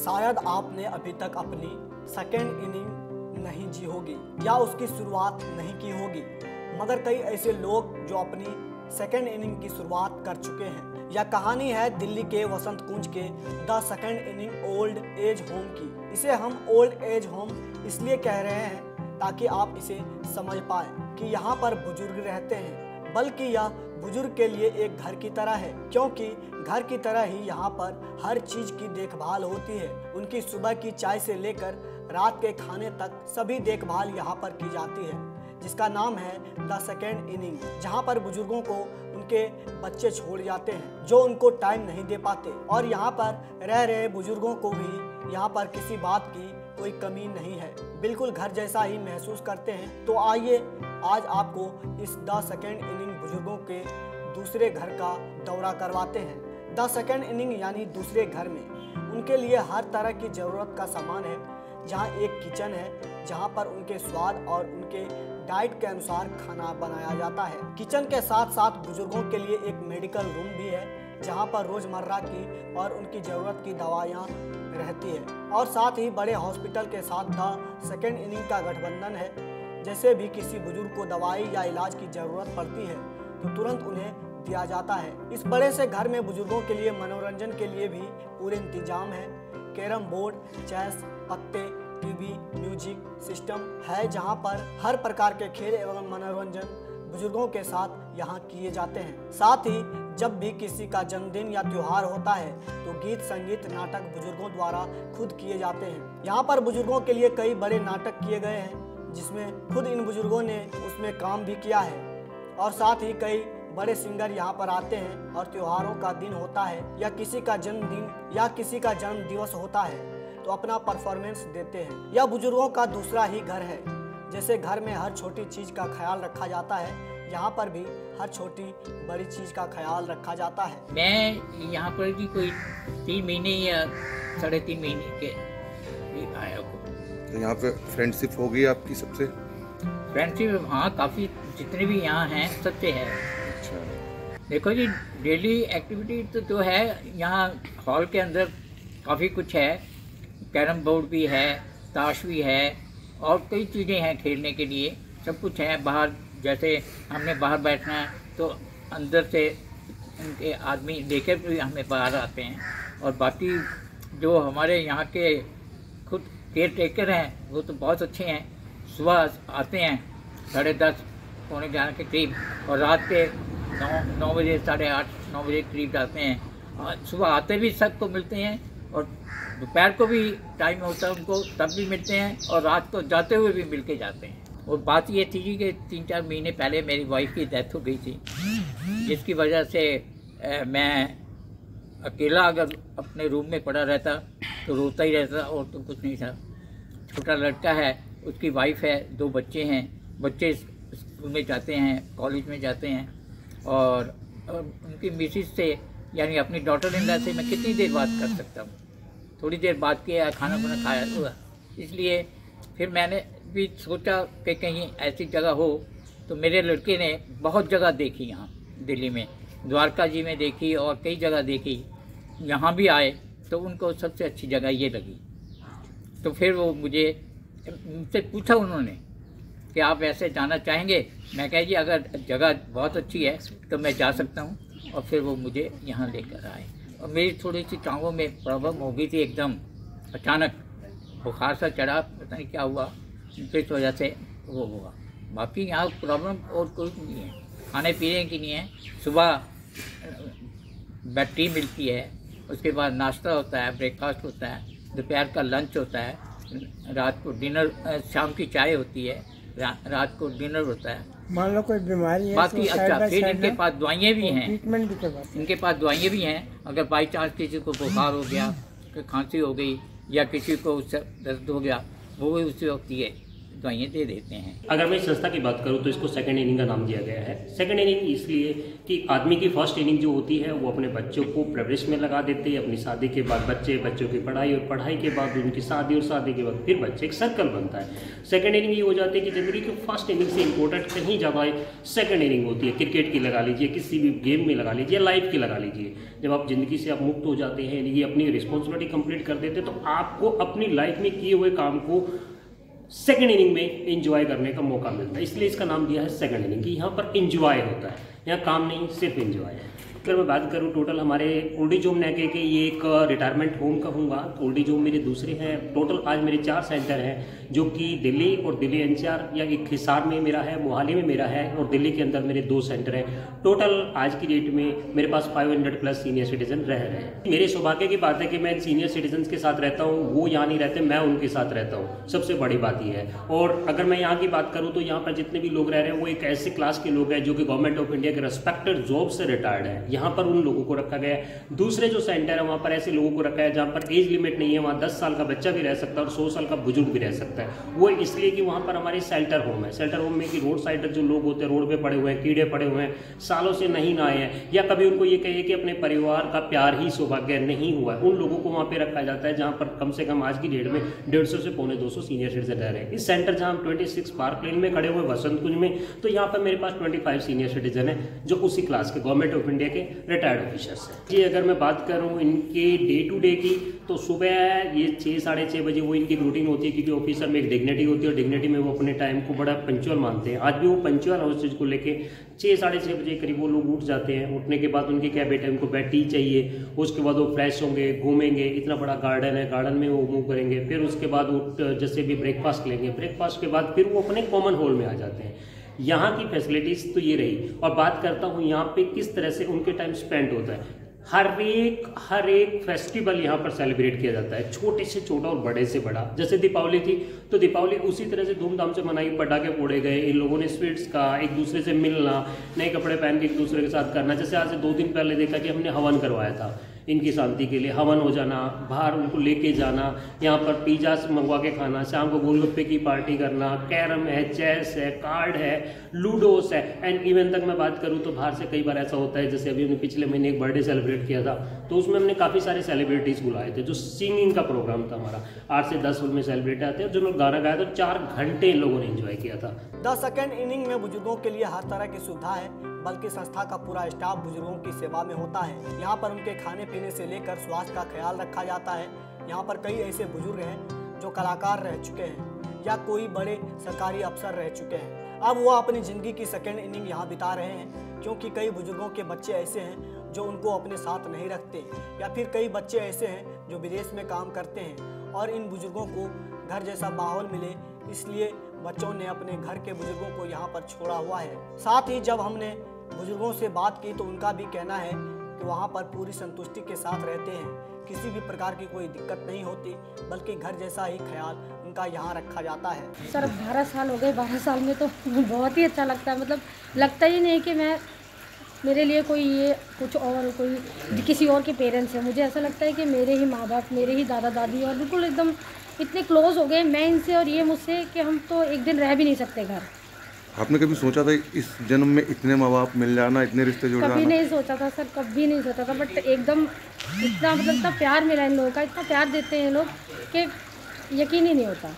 शायद आपने अभी तक अपनी सेकेंड इनिंग नहीं जी होगी या उसकी शुरुआत नहीं की होगी, मगर कई ऐसे लोग जो अपनी सेकेंड इनिंग की शुरुआत कर चुके हैं। यह कहानी है दिल्ली के वसंत कुंज के the second inning old age home की। इसे हम ओल्ड एज होम इसलिए कह रहे हैं ताकि आप इसे समझ पाए कि यहाँ पर बुजुर्ग रहते हैं, बल्कि यह बुजुर्ग के लिए एक घर की तरह है, क्योंकि घर की तरह ही यहाँ पर हर चीज की देखभाल होती है। उनकी सुबह की चाय से लेकर रात के खाने तक सभी देखभाल यहाँ पर की जाती है, जिसका नाम है द सेकेंड इनिंग, जहाँ पर बुजुर्गों को उनके बच्चे छोड़ जाते हैं जो उनको टाइम नहीं दे पाते, और यहाँ पर रह रहे बुजुर्गों को भी यहाँ पर किसी बात की कोई कमी नहीं है, बिल्कुल घर जैसा ही महसूस करते हैं। तो आइए आज आपको इस द सेकेंड इनिंग बुजुर्गों के दूसरे घर का दौरा करवाते हैं। द सेकेंड इनिंग यानी दूसरे घर में उनके लिए हर तरह की ज़रूरत का सामान है, जहां एक किचन है जहां पर उनके स्वाद और उनके डाइट के अनुसार खाना बनाया जाता है। किचन के साथ साथ बुजुर्गों के लिए एक मेडिकल रूम भी है, जहां पर रोज़मर्रा की और उनकी ज़रूरत की दवाइयाँ रहती है, और साथ ही बड़े हॉस्पिटल के साथ द सेकेंड इनिंग का गठबंधन है। जैसे भी किसी बुजुर्ग को दवाई या इलाज की ज़रूरत पड़ती है तो तुरंत उन्हें दिया जाता है। इस बड़े से घर में बुजुर्गों के लिए मनोरंजन के लिए भी पूरे इंतजाम है। कैरम बोर्ड, चेस, पत्ते, टीवी, म्यूजिक सिस्टम है, जहां पर हर प्रकार के खेल एवं मनोरंजन बुजुर्गों के साथ यहाँ किए जाते हैं। साथ ही जब भी किसी का जन्मदिन या त्योहार होता है तो गीत, संगीत, नाटक बुजुर्गों द्वारा खुद किए जाते हैं। यहाँ पर बुजुर्गों के लिए कई बड़े नाटक किए गए हैं, जिसमें खुद इन बुजुर्गों ने उसमें काम भी किया है, और साथ ही कई बड़े सिंगर यहाँ पर आते हैं, और त्योहारों का दिन होता है या किसी का जन्मदिन या किसी का जन्म दिवस होता है तो अपना परफॉर्मेंस देते हैं। यह बुजुर्गों का दूसरा ही घर है। जैसे घर में हर छोटी चीज़ का ख्याल रखा जाता है, यहाँ पर भी हर छोटी बड़ी चीज़ का ख्याल रखा जाता है। मैं यहाँ पर भी कोई 3 महीने या 3.5 महीने के आया हूँ। तो यहाँ पे फ्रेंडशिप हो गई आपकी सबसे? फ्रेंडशिप हाँ, काफ़ी जितने भी यहाँ हैं सबसे है। अच्छा। देखो जी, डेली एक्टिविटी तो जो है यहाँ हॉल के अंदर काफ़ी कुछ है। कैरम बोर्ड भी है, ताश भी है, और कई चीज़ें हैं खेलने के लिए, सब कुछ है। बाहर जैसे हमने बाहर बैठना है तो अंदर से उनके आदमी लेकर भी हमें बाहर आते हैं, और बाकी जो हमारे यहाँ के खुद केयर टेकर हैं वो तो बहुत अच्छे हैं। सुबह आते हैं 10:30 पौने 11 के करीब, और रात के 9 बजे 8:30 9 बजे करीब जाते हैं। सुबह आते भी सबको मिलते हैं, और दोपहर को भी टाइम होता है उनको तब भी मिलते हैं, और रात को जाते हुए भी मिल के जाते हैं। और बात ये थी कि 3-4 महीने पहले मेरी वाइफ की डेथ हो गई थी, जिसकी वजह से मैं अकेला अगर अपने रूम में पड़ा रहता तो रोता ही रहता, और तो कुछ नहीं था। छोटा लड़का है, उसकी वाइफ है, 2 बच्चे हैं। बच्चे स्कूल में जाते हैं, कॉलेज में जाते हैं, और उनकी मिसिस से यानी अपनी डॉटर इन लॉ से मैं कितनी देर बात कर सकता हूँ। थोड़ी देर बात किया, खाना खुना खाया हुआ। इसलिए फिर मैंने भी सोचा कि कहीं ऐसी जगह हो, तो मेरे लड़के ने बहुत जगह देखी यहाँ दिल्ली में, द्वारका जी में देखी और कई जगह देखी। यहाँ भी आए तो उनको सबसे अच्छी जगह ये लगी। तो फिर वो मुझसे पूछा उन्होंने कि आप ऐसे जाना चाहेंगे? मैं कहा जी अगर जगह बहुत अच्छी है तो मैं जा सकता हूँ, और फिर वो मुझे यहाँ लेकर आए। और मेरी थोड़ी सी टांगों में प्रॉब्लम हो गई थी, एकदम अचानक बुखार सा चढ़ा, पता नहीं क्या हुआ, इस वजह से वो हुआ। बाकी यहाँ प्रॉब्लम और कोई नहीं है, खाने पीने की नहीं है। सुबह टी मिलती है, उसके बाद नाश्ता होता है, ब्रेकफास्ट होता है, दोपहर का लंच होता है, रात को डिनर, शाम की चाय होती है, रात को डिनर होता है। मान लो कोई बीमारी है बाकी अच्छा, फिर इनके पास दवाइयाँ भी हैं, ट्रीटमेंट भी करवाते हैं। इनके पास दवाइयाँ भी हैं। अगर बाई चांस किसी को बुखार हो गया, कोई खांसी हो गई, या किसी को दर्द हो गया, वो भी उसी वक्त ये दवाइयाँ दे देते हैं। अगर मैं इस संस्था की बात करूं तो इसको सेकंड इनिंग का नाम दिया गया है। सेकंड इनिंग इसलिए कि आदमी की फर्स्ट इनिंग जो होती है वो अपने बच्चों को परवरिश में लगा देते हैं, अपनी शादी के बाद बच्चों की पढ़ाई, और पढ़ाई के बाद उनकी शादी, और शादी के बाद फिर बच्चे, एक सर्कल बनता है। सेकंड इनिंग ये हो जाती है कि ज़िंदगी की फर्स्ट इनिंग से इंपॉर्टेंट कहीं ज़्यादा सेकंड इनिंग होती है। क्रिकेट की लगा लीजिए, किसी भी गेम में लगा लीजिए, लाइफ की लगा लीजिए। जब आप ज़िंदगी से आप मुक्त हो जाते हैं, यानी कि अपनी रिस्पॉन्सिबिलिटी कंप्लीट कर देते हैं, तो आपको अपनी लाइफ में किए हुए काम को सेकंड इनिंग में एंजॉय करने का मौका मिलता है। इसलिए इसका नाम दिया है सेकंड इनिंग, कि यहाँ पर एंजॉय होता है, यहाँ काम नहीं सिर्फ एंजॉय है। अगर मैं बात करूँ टोटल हमारे ओल्ड एज होम नैके के, ये एक रिटायरमेंट होम कहूँगा। ओल्ड एज होम मेरे दूसरे हैं। टोटल आज मेरे 4 सेंटर हैं, जो कि दिल्ली और दिल्ली एनसीआर या एक हिसार में मेरा है, मोहाली में मेरा है, और दिल्ली के अंदर मेरे 2 सेंटर हैं। टोटल आज की डेट में मेरे पास 500 प्लस सीनियर सिटीजन रह रहे हैं। मेरे सौभाग्य की बात है कि मैं सीनियर सिटीजन के साथ रहता हूँ, वो यहाँ नहीं रहते, मैं उनके साथ रहता हूँ। सबसे बड़ी बात ये है। और अगर मैं यहाँ की बात करूँ तो यहाँ पर जितने भी लोग रह रहे हैं वो एक ऐसे क्लास के लोग हैं जो कि गवर्नमेंट ऑफ इंडिया के रेस्पेक्टेड जॉब से रिटायर्ड है। यहाँ पर उन लोगों को रखा गया है। दूसरे जो सेंटर है वहाँ पर ऐसे लोगों को रखा है जहाँ पर एज लिमिट नहीं है, वहाँ 10 साल का बच्चा भी रह सकता है और 100 साल का बुजुर्ग भी रह सकता है। वो इसलिए कि वहाँ पर हमारे शेल्टर होम है। शेल्टर होम में कि रोड साइडर जो लोग होते हैं, रोड पे पड़े हुए हैं, कीड़े पड़े हुए हैं, सालों से नहीं नहाए हैं, या कभी उनको ये कहिए कि अपने परिवार का प्यार ही सौभाग्य नहीं हुआ है, उन लोगों को वहाँ पे रखा जाता है, जहाँ पर कम से कम आज की डेट में 150 से 250 सीनियर सिटीजन रह रहे हैं। इस सेंटर जहाँ हम 26 पार्क लेन में खड़े हुए बसंत कुंज में, तो यहाँ पर मेरे पास 25 सीनियर सिटीजन है जो उसी क्लास के गवर्नमेंट ऑफ इंडिया के रिटायर्ड ऑफिसर्स हैं। जी अगर मैं बात करूँ इनके डे टू डे की, तो सुबह ये 6 साढ़े 6 बजे वो इनकी रूटीन होती है, क्योंकि ऑफिसर में एक डिग्निटी होती है और डिग्निटी में वो अपने टाइम को बड़ा पंचुअल मानते हैं। आज भी वो पंचुअल है उस चीज़ को लेके। 6 साढ़े 6 बजे करीब वो लोग उठ जाते हैं। उठने के बाद उनकी क्या बेटा उनको बेड टी चाहिए, उसके बाद वो फ्रेश होंगे, घूमेंगे, इतना बड़ा गार्डन है, गार्डन में वो मूव करेंगे, फिर उसके बाद वो जैसे भी ब्रेकफास्ट लेंगे, ब्रेकफास्ट के बाद फिर वो अपने कॉमन हॉल में आ जाते हैं। यहाँ की फैसिलिटीज़ तो ये रही। और बात करता हूँ यहाँ पे किस तरह से उनके टाइम स्पेंड होता है। हर एक फेस्टिवल यहाँ पर सेलिब्रेट किया जाता है, छोटे से छोटा और बड़े से बड़ा। जैसे दीपावली थी तो दीपावली उसी तरह से धूमधाम से मनाई, पटाखे फोड़े गए, इन लोगों ने स्वीट्स का, एक दूसरे से मिलना, नए कपड़े पहन के एक दूसरे के साथ करना। जैसे आज से 2 दिन पहले देखा कि हमने हवन करवाया था इनकी शांति के लिए, हवन हो जाना, बाहर उनको लेके जाना, यहाँ पर पिज़्ज़ा मंगवा के खाना, शाम को गोलगप्पे की पार्टी करना, कैरम है, चेस है, कार्ड है, लूडोस है, एंड इवन तक मैं बात करूँ तो बाहर से कई बार ऐसा होता है, जैसे अभी हमने पिछले महीने एक बर्थडे सेलिब्रेट किया था, तो उसमें हमने काफ़ी सारे सेलिब्रिटीज़ बुलाए थे, जो सिंगिंग का प्रोग्राम था हमारा। 8 से 10 फिल्में सेलिब्रेट आते हैं, जो लोग गाना गाया तो 4 घंटे इन लोगों ने एंजॉय किया था। द सेकेंड इनिंग में बुजुर्गों के लिए हर तरह की सुविधा है, बल्कि संस्था का पूरा स्टाफ बुजुर्गों की सेवा में होता है। यहाँ पर उनके खाने पीने से लेकर स्वास्थ्य का ख्याल रखा जाता है। यहाँ पर कई ऐसे बुजुर्ग हैं जो कलाकार रह चुके हैं या कोई बड़े सरकारी अफसर रह चुके हैं। अब वो अपनी ज़िंदगी की सेकेंड इनिंग यहाँ बिता रहे हैं, क्योंकि कई बुजुर्गों के बच्चे ऐसे हैं जो उनको अपने साथ नहीं रखते, या फिर कई बच्चे ऐसे हैं जो विदेश में काम करते हैं और इन बुजुर्गों को घर जैसा माहौल मिले, इसलिए बच्चों ने अपने घर के बुजुर्गों को यहाँ पर छोड़ा हुआ है। साथ ही जब हमने बुजुर्गों से बात की तो उनका भी कहना है कि वहाँ पर पूरी संतुष्टि के साथ रहते हैं, किसी भी प्रकार की कोई दिक्कत नहीं होती, बल्कि घर जैसा ही ख्याल उनका यहाँ रखा जाता है। सर 12 साल हो गए, 12 साल में तो बहुत ही अच्छा लगता है। मतलब लगता ही नहीं कि मेरे लिए कोई ये कुछ और कोई किसी और के पेरेंट्स हैं। मुझे ऐसा लगता है कि मेरे ही माँ बाप, मेरे ही दादा दादी, और बिल्कुल एकदम इतने क्लोज हो गए मैं इनसे और ये मुझसे कि हम तो एक दिन रह भी नहीं सकते घर। आपने कभी सोचा था इस जन्म में इतने माँ बाप मिल जाना, इतने रिश्ते जुड़ जाना? कभी नहीं सोचा था सर, कभी नहीं सोचा था। बट एकदम इतना मतलब इतना प्यार मिला इन लोगों का, इतना प्यार देते हैं लोग कि यकीन ही नहीं होता।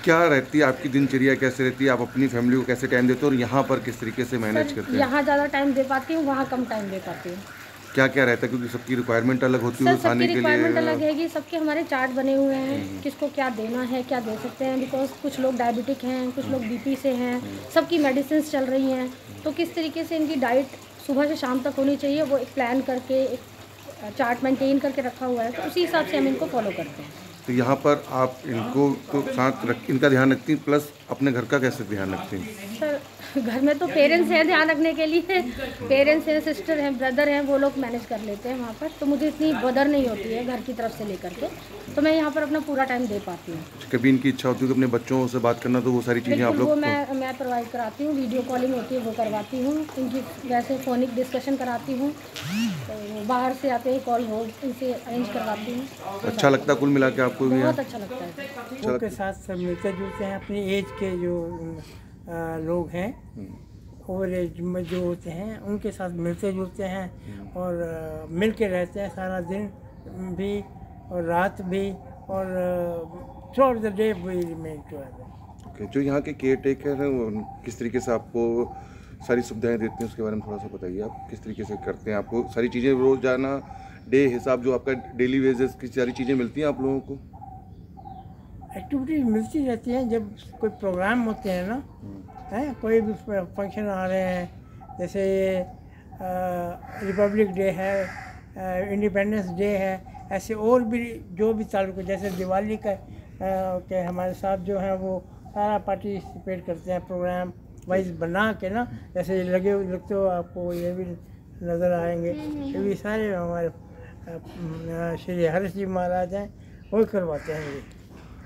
क्या रहती है आपकी दिनचर्या, कैसे रहती है, आप अपनी फैमिली को कैसे टाइम देते हो और यहाँ पर किस तरीके से मैनेज करते हैं? यहाँ ज़्यादा टाइम दे पाती हूँ, वहाँ कम टाइम दे पाती हूँ। क्या क्या रहता है, क्योंकि सबकी रिक्वायरमेंट अलग होती है खाने के लिए? रिक्वायरमेंट अलग है कि सबके हमारे चार्ट बने हुए हैं, किसको क्या देना है, क्या दे सकते हैं। बिकॉज कुछ लोग डायबिटिक हैं, कुछ लोग बीपी से हैं, सबकी मेडिसिन चल रही हैं, तो किस तरीके से इनकी डाइट सुबह से शाम तक होनी चाहिए, वो एक प्लान करके एक चार्ट मेंटेन करके रखा हुआ है, तो उसी हिसाब से हम इनको फॉलो करते हैं। तो यहाँ पर आप इनको तो साथ इनका ध्यान रखती हैं, प्लस अपने घर का कैसे ध्यान रखती हैं? सर घर में तो पेरेंट्स हैं ध्यान रखने के लिए, पेरेंट्स हैं, सिस्टर हैं, ब्रदर हैं, वो लोग मैनेज कर लेते हैं वहाँ पर, तो मुझे इतनी बदर नहीं होती है घर की तरफ से लेकर के, तो मैं यहाँ पर अपना पूरा टाइम दे पाती हूँ। कभी इनकी इच्छा होती है कि अपने बच्चों से बात करना, तो वो सारी चीज़ें आप लोग वो मैं प्रोवाइड कराती हूँ, वीडियो कॉलिंग होती है वो करवाती हूँ, इनकी वैसे फ़ोनिक डिस्कशन कराती हूँ, तो बाहर से आते ही कॉल हो इनसे अरेंज करवाती हूँ। अच्छा लगता है कुल मिला के आपको भी? बहुत अच्छा लगता है। लोग के साथ सब मिलते जुलते हैं, अपनी एज के जो लोग हैं, ओवर एज में जो होते हैं उनके साथ मिलते जुलते हैं और मिल के रहते हैं सारा दिन भी और रात भी और through the day we remain together. Okay, जो यहाँ के केयर टेकर हैं वो किस तरीके से आपको सारी सुविधाएं देते हैं, उसके बारे में थोड़ा सा बताइए। आप किस तरीके से करते हैं? आपको सारी चीज़ें रोज़ाना डे हिसाब जो आपका डेली वेजेस की सारी चीज़ें मिलती हैं आप लोगों को? एक्टिविटीज मिलती रहती हैं, जब कोई प्रोग्राम होते हैं ना, हैं कोई भी फंक्शन आ रहे हैं, जैसे रिपब्लिक डे है, इंडिपेंडेंस डे है, ऐसे और भी जो भी ताल्लुक, जैसे दिवाली का के हमारे साथ जो हैं वो सारा पार्टिसिपेट करते हैं प्रोग्राम वाइज बना के ना, जैसे लगते हो आपको ये भी नज़र आएंगे, ये भी सारे हमारे श्री हर्ष जी महाराज हैं, वो करवाते हैं ये।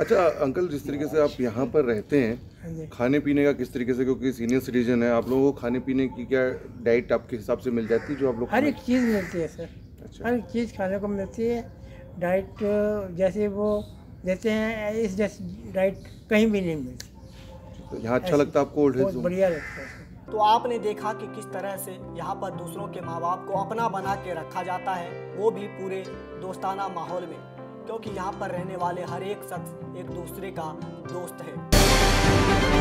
अच्छा अंकल, जिस तरीके से आप यहाँ पर रहते हैं, खाने पीने का किस तरीके से, क्योंकि सीनियर सिटीजन है आप लोगों को, खाने पीने की क्या डाइट आपके हिसाब से मिल जाती है जो आप लोग? हर एक चीज़ मिलती है सर। अच्छा। हर एक चीज़ खाने को मिलती है, डाइट जैसे वो देते हैं इस जैसी डाइट कहीं भी नहीं मिलती। तो यहाँ अच्छा लगता है आपको? ओल्ड एज बहुत होम बढ़िया लगता है। तो आपने देखा कि किस तरह से यहाँ पर दूसरों के माँ बाप को अपना बना के रखा जाता है, वो भी पूरे दोस्ताना माहौल में, क्योंकि यहाँ पर रहने वाले हर एक शख्स एक दूसरे का दोस्त है।